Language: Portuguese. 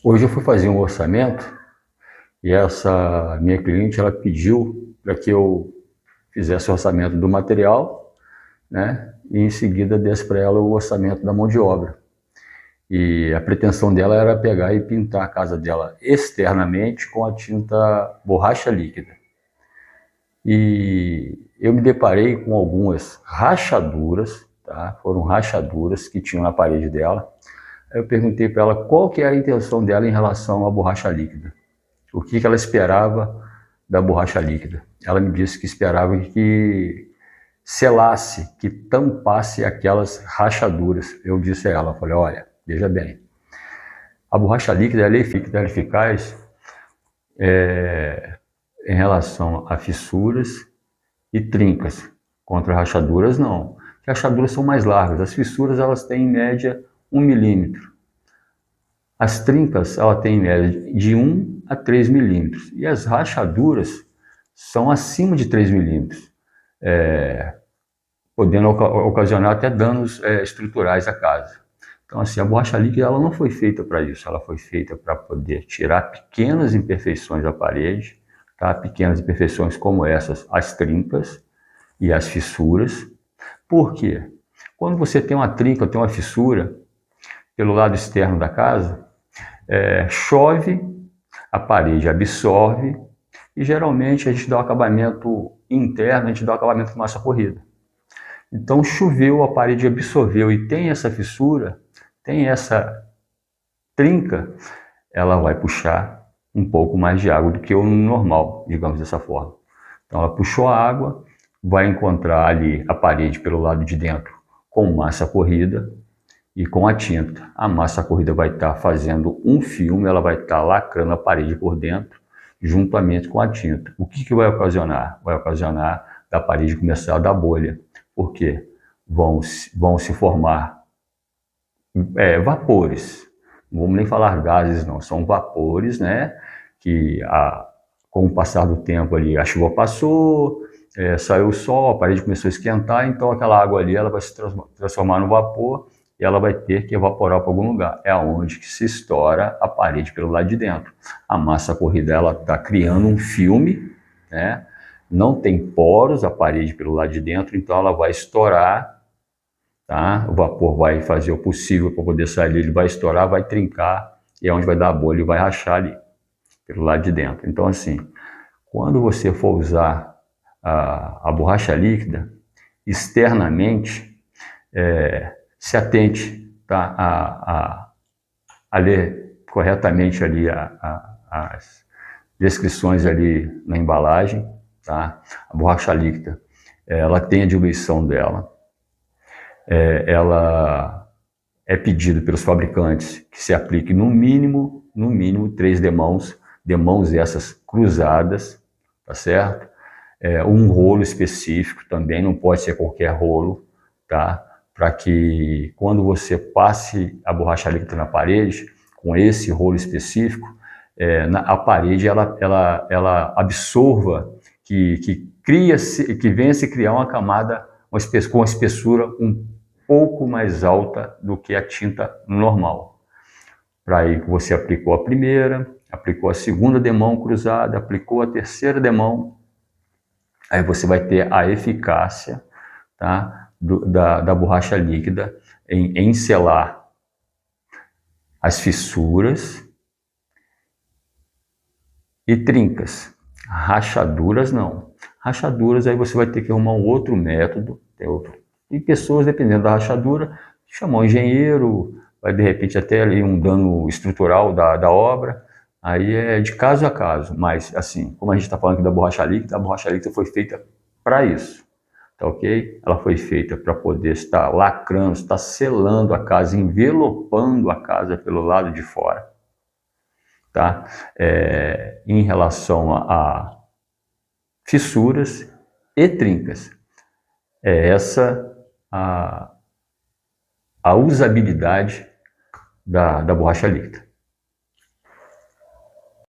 Hoje eu fui fazer um orçamento e essa minha cliente ela pediu para que eu fizesse o orçamento do material, né? E em seguida desse para ela o orçamento da mão de obra. E a pretensão dela era pegar e pintar a casa dela externamente com a tinta borracha líquida. E eu me deparei com algumas rachaduras, tá? Foram rachaduras que tinham na parede dela. Aí eu perguntei para ela qual que era a intenção dela em relação à borracha líquida. O que ela esperava da borracha líquida. Ela me disse que esperava que selasse, que tampasse aquelas rachaduras. Eu disse a ela, falei, olha, veja bem, a borracha líquida ela é eficaz em relação a fissuras e trincas. Contra rachaduras, não. As rachaduras são mais largas, as fissuras elas têm em média 1 milímetro. As trincas ela tem em média de 1 a 3 milímetros. E as rachaduras são acima de 3 milímetros, podendo ocasionar até danos estruturais à casa. Então, assim, a borracha líquida ela não foi feita para isso, ela foi feita para poder tirar pequenas imperfeições da parede, tá? Pequenas imperfeições como essas, as trincas e as fissuras. Por quê? Quando você tem uma trinca, tem uma fissura pelo lado externo da casa, chove, a parede absorve e geralmente a gente dá o acabamento interno, a gente dá o acabamento com massa corrida. Então choveu, a parede absorveu e tem essa fissura, tem essa trinca, ela vai puxar um pouco mais de água do que o normal, digamos dessa forma. Então ela puxou a água, vai encontrar ali a parede pelo lado de dentro com massa corrida e com a tinta. A massa corrida vai estar fazendo um filme, ela vai estar lacrando a parede por dentro, juntamente com a tinta. O que vai ocasionar? Vai ocasionar da parede começar a dar bolha. Por quê? Vão se formar vapores. Não vamos nem falar gases, não. São vapores, né? Que com o passar do tempo ali, a chuva passou, saiu o sol, a parede começou a esquentar, então aquela água ali ela vai se transformar no vapor e ela vai ter que evaporar para algum lugar. É aonde que se estoura a parede pelo lado de dentro. A massa corrida ela está criando um filme, né? Não tem poros a parede pelo lado de dentro, então ela vai estourar, tá? O vapor vai fazer o possível para poder sair, ele vai estourar, vai trincar, e é onde vai dar a bolha e vai rachar ali, pelo lado de dentro. Então, assim, quando você for usar a borracha líquida, externamente, se atente, tá? A ler corretamente ali as descrições ali na embalagem, tá? A borracha líquida, ela tem a diluição dela, ela é pedido pelos fabricantes que se aplique no mínimo 3 demãos essas cruzadas, tá certo? Um rolo específico também, não pode ser qualquer rolo, tá? Para que quando você passe a borracha líquida na parede, com esse rolo específico, a parede ela absorva, que venha se criar uma camada com uma espessura um pouco mais alta do que a tinta normal. Para aí que você aplicou a primeira, aplicou a segunda demão cruzada, aplicou a terceira demão, aí você vai ter a eficácia, tá, da borracha líquida em selar as fissuras e trincas. Rachaduras não. Rachaduras aí você vai ter que arrumar um outro método, e pessoas, dependendo da rachadura, chamar um engenheiro, vai de repente até ali um dano estrutural da obra, aí é de caso a caso, mas assim, como a gente está falando aqui da borracha líquida, a borracha líquida foi feita para isso, tá ok? Ela foi feita para poder estar lacrando, estar selando a casa, envelopando a casa pelo lado de fora, tá? Em relação a fissuras e trincas, essa a usabilidade da borracha líquida.